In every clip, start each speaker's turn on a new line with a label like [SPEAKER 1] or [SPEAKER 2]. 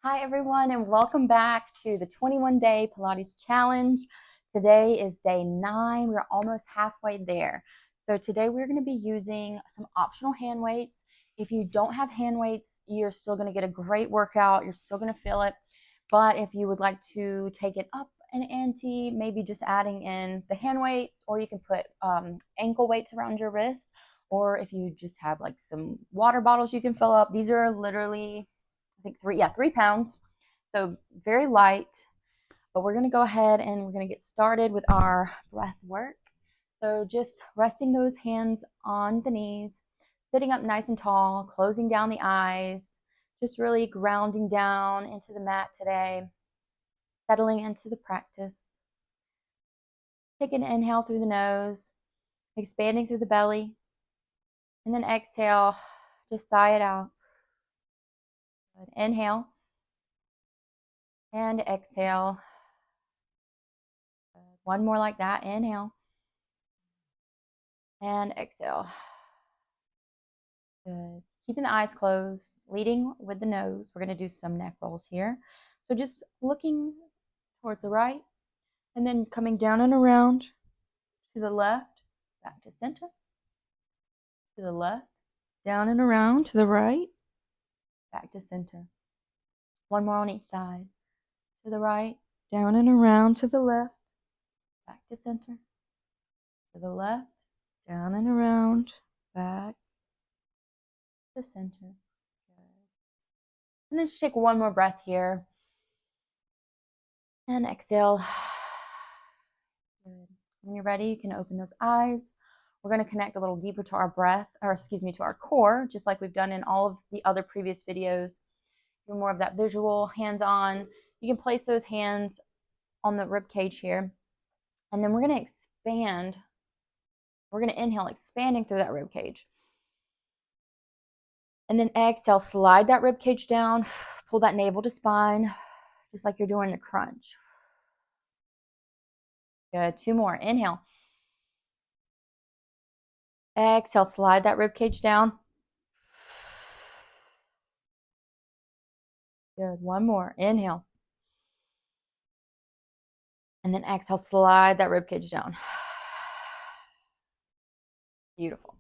[SPEAKER 1] Hi everyone, and welcome back to the 21-day Pilates challenge. Today is day 9. We're almost halfway there. So today we're going to be using some optional hand weights. If you don't have hand weights, you're still going to get a great workout. You're still going to feel it. But if you would like to take it up an ante, maybe just adding in the hand weights, or you can put ankle weights around your wrist, or if you just have like some water bottles you can fill up. These are literally, I think 3 pounds. So very light, but we're going to go ahead and we're going to get started with our breath work. So just resting those hands on the knees, sitting up nice and tall, closing down the eyes, just really grounding down into the mat today, settling into the practice. Take an inhale through the nose, expanding through the belly, and then exhale, just sigh it out. Good. Inhale and exhale. Good. One more like that. Inhale and exhale. Good. Keeping the eyes closed, leading with the nose. We're going to do some neck rolls here. So just looking towards the right and then coming down and around to the left, back to center, to the left, down and around to the right, back to center. One more on each side. To the right, down and around to the left, back to center, to the left, down and around, back to center. Good. And then just take one more breath here. And exhale. Good. When you're ready, you can open those eyes. We're going to connect a little deeper to our breath, to our core, just like we've done in all of the other previous videos. Do more of that visual, hands-on. You can place those hands on the rib cage here. And then we're going to expand. We're going to inhale, expanding through that rib cage. And then exhale, slide that rib cage down, pull that navel to spine, just like you're doing a crunch. Good. 2 more. Inhale. Exhale, slide that rib cage down. Good. 1 more. Inhale. And then exhale, slide that rib cage down. Beautiful.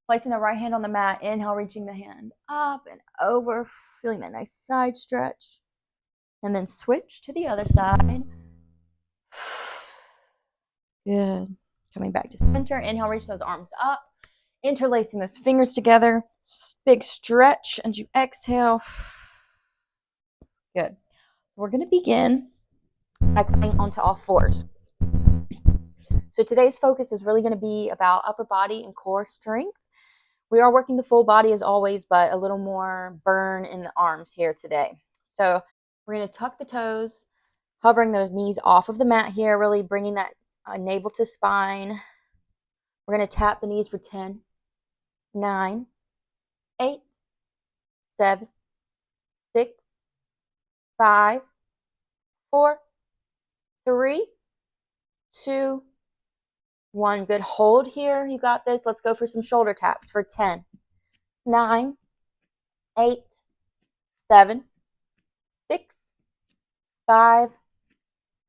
[SPEAKER 1] Placing the right hand on the mat. Inhale, reaching the hand up and over, feeling that nice side stretch. And then switch to the other side. Good. Coming back to center. Inhale, reach those arms up. Interlacing those fingers together. Big stretch. And you exhale. Good. We're going to begin by coming onto all fours. So today's focus is really going to be about upper body and core strength. We are working the full body as always, but a little more burn in the arms here today. So we're going to tuck the toes, hovering those knees off of the mat here, really bringing that navel to spine. We're going to tap the knees for 10, 9, 8, 7, 6, 5, 4, 3, 2, 1. Good. Hold here. You got this. Let's go for some shoulder taps for 10, 9, 8, 7, 6, 5,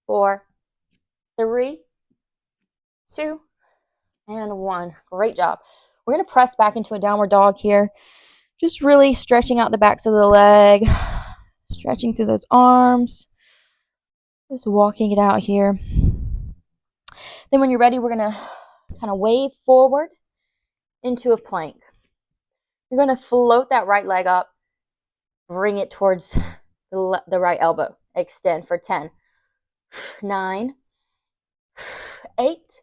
[SPEAKER 1] 4, 3, 2, and 1. Great job. We're going to press back into a downward dog here. Just really stretching out the backs of the leg, stretching through those arms, just walking it out here. Then when you're ready, we're going to kind of wave forward into a plank. You're going to float that right leg up, bring it towards the right elbow. Extend for 10, 9, 8,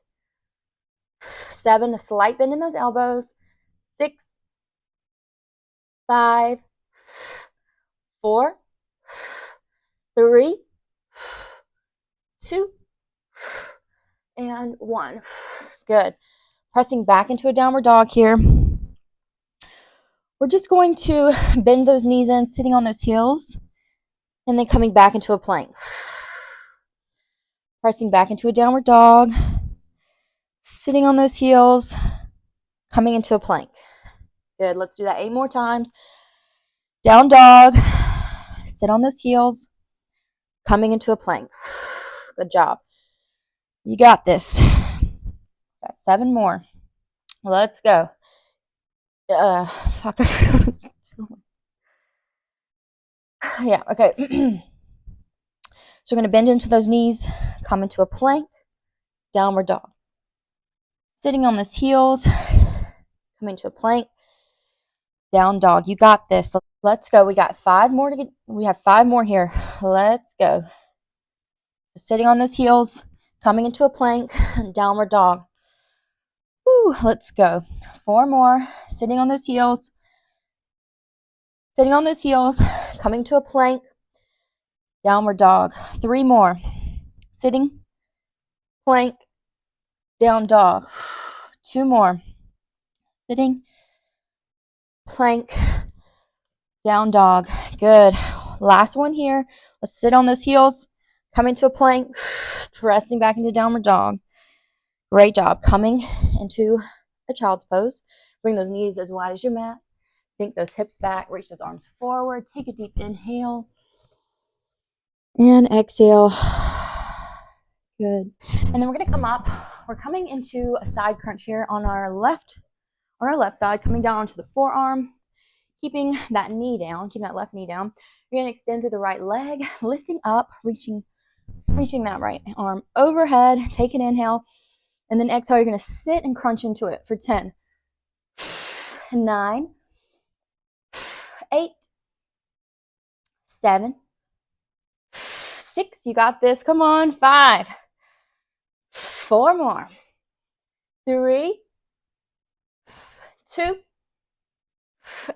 [SPEAKER 1] 7, a slight bend in those elbows, 6, 5, 4, 3, 2, and 1. Good. Pressing back into a downward dog here. We're just going to bend those knees in, sitting on those heels, and then coming back into a plank. Pressing back into a downward dog, sitting on those heels, coming into a plank. Good. Let's do that 8 more times. Down dog, sit on those heels, coming into a plank. Good job. You got this. Got 7 more. Let's go. Fuck. Yeah, okay. So we're going to bend into those knees, come into a plank, downward dog. Sitting on those heels, come into a plank, down dog. You got this. Let's go. We got 5 more to get. We have 5 more here. Let's go. Sitting on those heels, coming into a plank, downward dog. Woo, let's go. 4 more. Sitting on those heels. Sitting on those heels, coming to a plank, downward dog. 3 more. Sitting, plank, down dog. 2 more. Sitting, plank, down dog. Good. Last one here. Let's sit on those heels, coming to a plank, pressing back into downward dog. Great job. Coming into a child's pose. Bring those knees as wide as your mat. Sink those hips back. Reach those arms forward. Take a deep inhale. And exhale. Good. And then we're going to come up. We're coming into a side crunch here on our left side, coming down onto the forearm, keeping that knee down, keeping that left knee down. You're going to extend through the right leg, lifting up, reaching that right arm overhead. Take an inhale. And then exhale, you're going to sit and crunch into it for 10, 9, 8, 7, 6. You got this. Come on. 5, 4 more. 3, 2,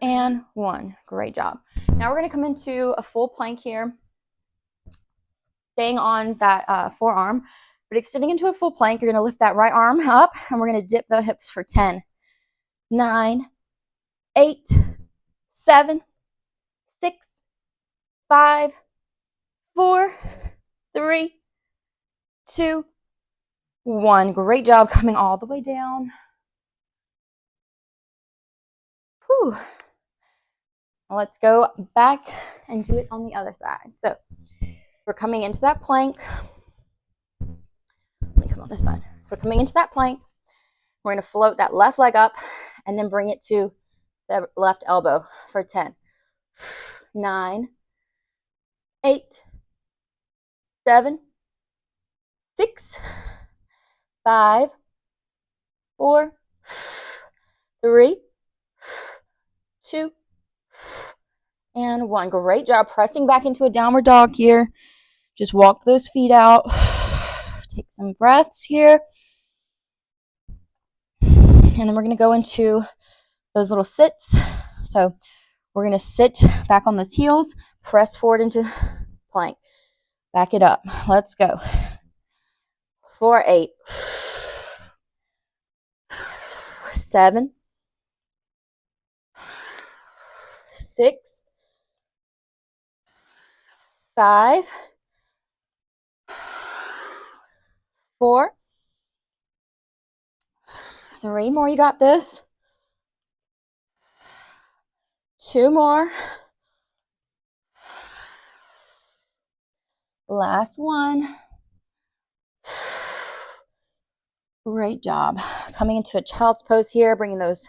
[SPEAKER 1] and 1. Great job. Now we're going to come into a full plank here, staying on that forearm, but extending into a full plank. You're going to lift that right arm up, and we're going to dip the hips for 10, 9, 8, 7, 6, 5, 4, 3, 2, 1. Great job coming all the way down. Whew. Let's go back and do it on the other side. So we're coming into that plank. Let me come on this side. So we're coming into that plank. We're going to float that left leg up and then bring it to the left elbow for 10, 9, 8, 7, 6, 5, 4, 3, 2, and 1. Great job. Pressing back into a downward dog here. Just walk those feet out. Take some breaths here. And then we're going to go into those little sits. So we're going to sit back on those heels, press forward into plank. Back it up. Let's go. 4, 8, 7, 6, 5, 4, 3 more. You got this. 2 more. Last one. Great job. Coming into a child's pose here, bringing those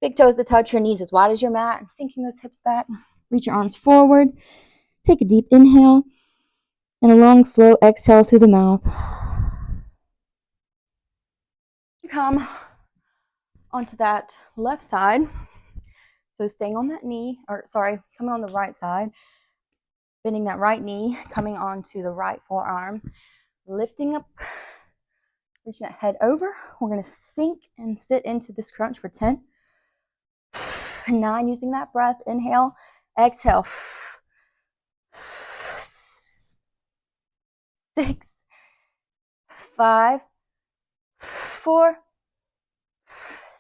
[SPEAKER 1] big toes to touch your knees as wide as your mat and sinking those hips back. Reach your arms forward. Take a deep inhale and a long, slow exhale through the mouth. Come onto that left side. So staying on that knee, coming on the right side, bending that right knee, coming onto the right forearm, lifting up, reaching that head over. We're going to sink and sit into this crunch for 10, 9, using that breath. Inhale, exhale. 6, 5, 4,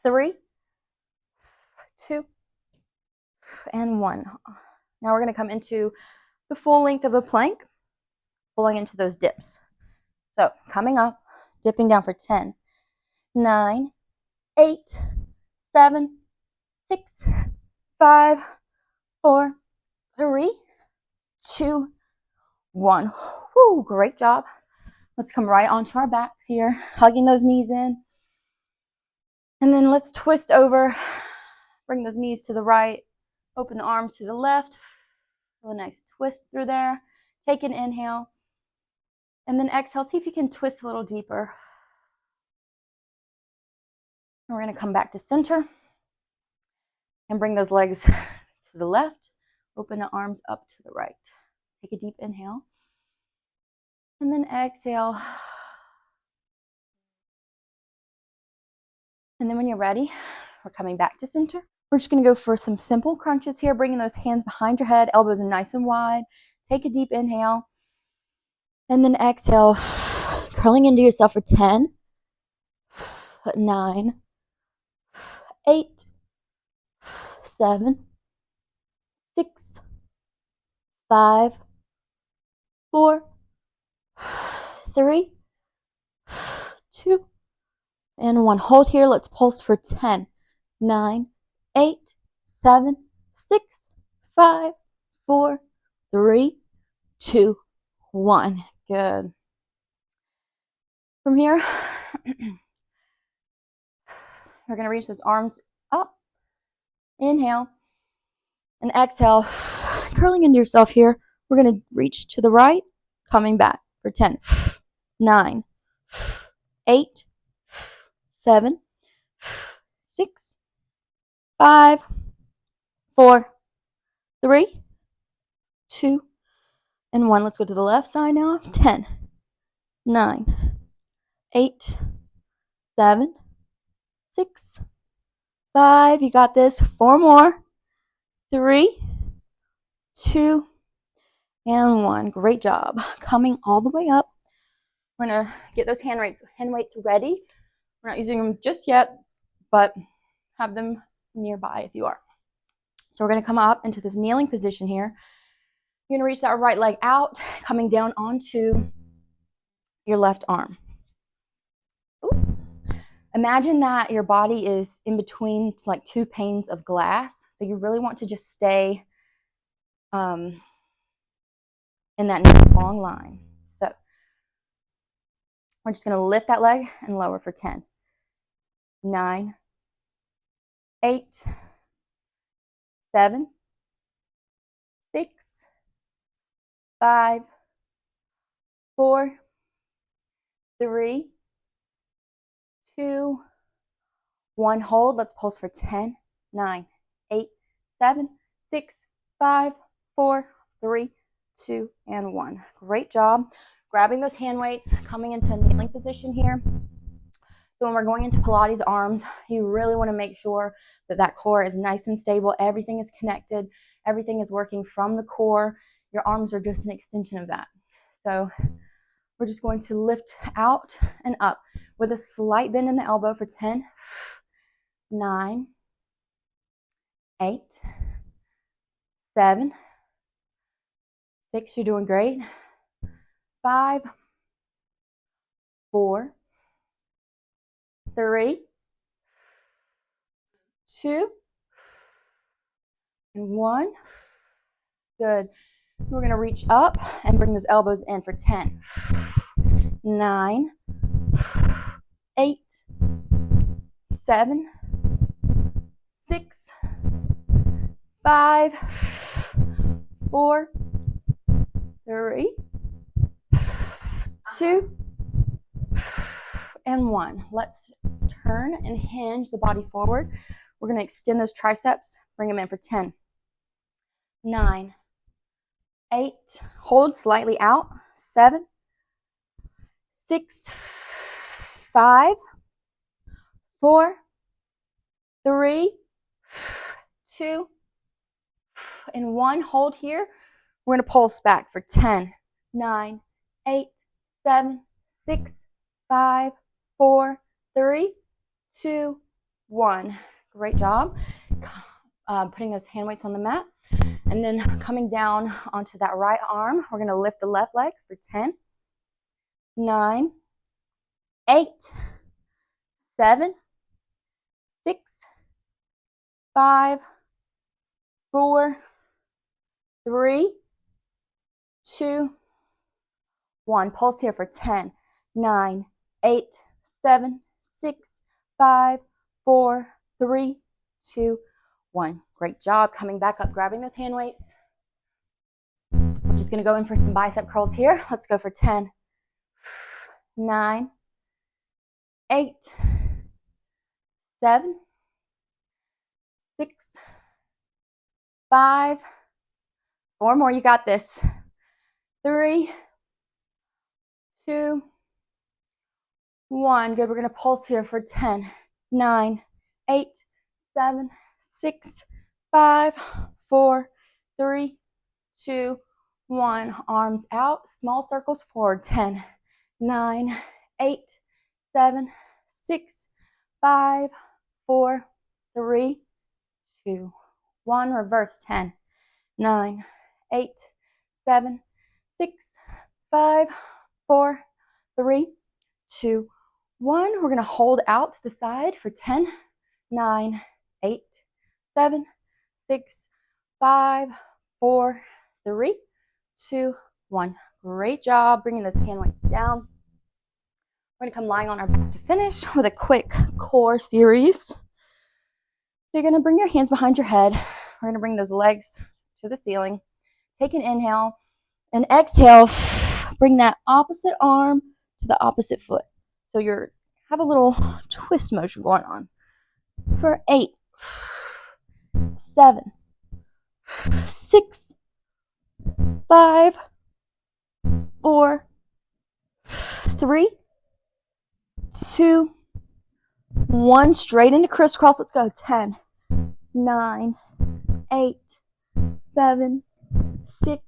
[SPEAKER 1] 3, 2, and 1. Now we're going to come into the full length of a plank, pulling into those dips. So coming up, dipping down for 10, 9, 8, 7, 6, 5, 4, 3, 2, 1. Woo, great job. Let's come right onto our backs here, hugging those knees in. And then let's twist over, bring those knees to the right, open the arms to the left. A nice twist through there. Take an inhale. And then exhale, see if you can twist a little deeper. And we're going to come back to center and bring those legs to the left. Open the arms up to the right. Take a deep inhale. And then exhale. And then when you're ready, we're coming back to center. We're just going to go for some simple crunches here, bringing those hands behind your head, elbows in nice and wide. Take a deep inhale. And then exhale, curling into yourself for 10, 9, 8, 7, 6, 5, 4, 3, 2, and 1. Hold here. Let's pulse for 10, 9, 8, 7, 6, 5, 4, 3, 2, 1. Good. From here, we're going to reach those arms up. Inhale. And exhale. Curling into yourself here. We're going to reach to the right, coming back for 10, 9, 8, 7, 6, 5, 4, 3, 2, and 1. Let's go to the left side now. 10, 9, 8, 7, 6, 5. You got this. 4 more. 3, 2, and 1. Great job. Coming all the way up. We're going to get those hand weights ready. We're not using them just yet, but have them nearby if you are. So we're going to come up into this kneeling position here. You're going to reach that right leg out, coming down onto your left arm. Ooh. Imagine that your body is in between like 2 panes of glass. So you really want to just stay in that nice long line. So we're just going to lift that leg and lower for 10, 9, 8, 7, 6, 5, 4, 3, 2, 1. Hold. Let's pulse for 10, 9, 8, 7, 6, 5, 4, 3, 2, and 1. Great job. Grabbing those hand weights, coming into a kneeling position here. So when we're going into Pilates arms, you really want to make sure that that core is nice and stable. Everything is connected. Everything is working from the core. Your arms are just an extension of that. So we're just going to lift out and up with a slight bend in the elbow for 10, 9, 8, 7, 6. You're doing great. 5, 4, 3, 2, and 1. Good. We're going to reach up and bring those elbows in for 10, 9, 8, 7, 6, 5, 4, 3, 2, and 1. Let's turn and hinge the body forward. We're going to extend those triceps, bring them in for 10, 9, 8, hold slightly out, 7, 6, 5, 4, 3, 2, and 1. Hold here. We're going to pulse back for 10, 9, 8, 7, 6, 5, 4, 3, 2, 1. Great job. Putting those hand weights on the mat. And then coming down onto that right arm, we're going to lift the left leg for 10, 9, 8, 7, 6, 5, 4, 3, 2, 1. Pulse here for 10, 9, 8, 7, 6, 5, 4, 3, 2, 1. Great job. Coming back up, grabbing those hand weights. We're just going to go in for some bicep curls here. Let's go for 10, 9, 8, 7, 6, 5, 4 more. You got this. 3, 2, 1. Good. We're going to pulse here for 10, 9, 8, 7, 6, 5, 4, 3, 2, 1. Arms out. Small circles forward. 10, 9, 8, 7, 6, 5, 4, 3, 2, 1. Reverse. 10, 9, 8, 7, 6, 5, 4, 3, 2, 1. We're going to hold out to the side for 10, 9, 8, 7, 6, 5, 4, 3, 2, 1. Great job bringing those hand weights down. We're going to come lying on our back to finish with a quick core series. So you're going to bring your hands behind your head. We're going to bring those legs to the ceiling. Take an inhale and exhale. Bring that opposite arm to the opposite foot. So you're have a little twist motion going on. For 8, 7, 6, 5, 4, 3, 2, 1. Straight into crisscross. Let's go. 10, 9, 8, 7, 6,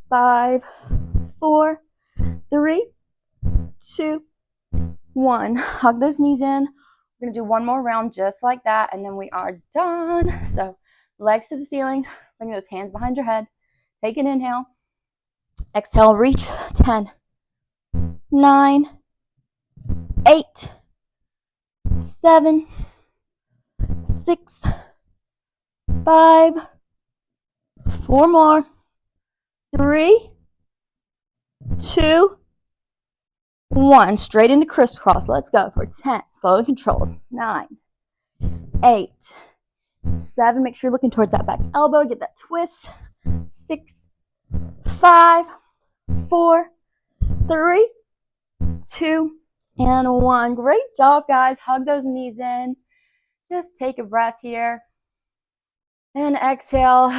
[SPEAKER 1] 5, 4, 3, 2, 1. Hug those knees in. We're going to do one more round just like that, and then we are done. So legs to the ceiling. Bring those hands behind your head. Take an inhale. Exhale, reach. 10, 9, 8, 7, 6, 5, 4 more. 3, 2, 1. Straight into crisscross. Let's go for 10. Slow and controlled. 9, 8, 7. Make sure you're looking towards that back elbow. Get that twist. 6, 5, 4, 3, 2, and 1. Great job, guys. Hug those knees in. Just take a breath here. And exhale.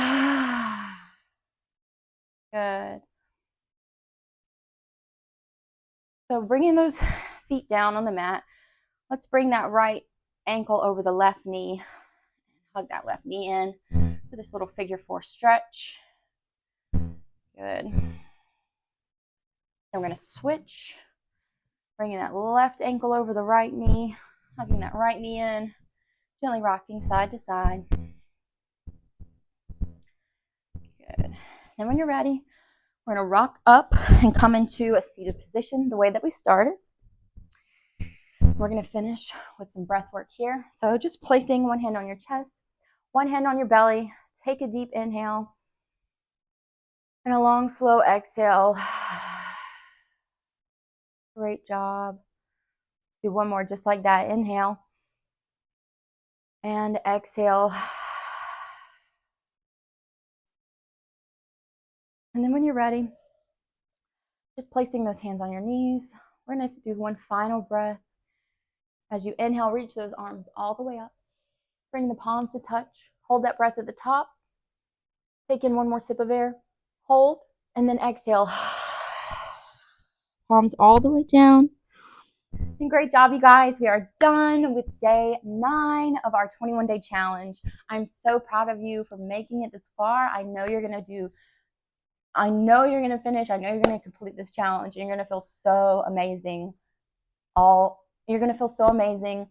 [SPEAKER 1] Good. So bringing those feet down on the mat. Let's bring that right ankle over the left knee. Hug that left knee in for this little figure 4 stretch. Good. Then we're going to switch. Bringing that left ankle over the right knee. Hugging that right knee in. Gently rocking side to side. Good. Then when you're ready, we're going to rock up and come into a seated position the way that we started. We're going to finish with some breath work here. So just placing one hand on your chest, one hand on your belly. Take a deep inhale and a long, slow exhale. Great job. Do one more just like that. Inhale and exhale. And then when you're ready, just placing those hands on your knees. We're going to do one final breath. As you inhale, reach those arms all the way up. Bring the palms to touch. Hold that breath at the top. Take in one more sip of air. Hold, and then exhale. Palms all the way down. And great job, you guys. We are done with day 9 of our 21-day challenge. I'm so proud of you for making it this far. I know you're going to finish. I know you're going to complete this challenge. And you're going to feel so amazing. You're going to feel so amazing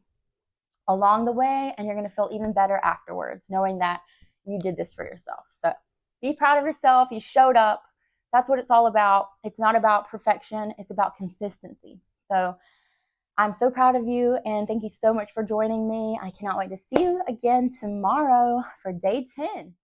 [SPEAKER 1] along the way, and you're going to feel even better afterwards, knowing that you did this for yourself. So be proud of yourself. You showed up. That's what it's all about. It's not about perfection. It's about consistency. So I'm so proud of you, and thank you so much for joining me. I cannot wait to see you again tomorrow for day 10.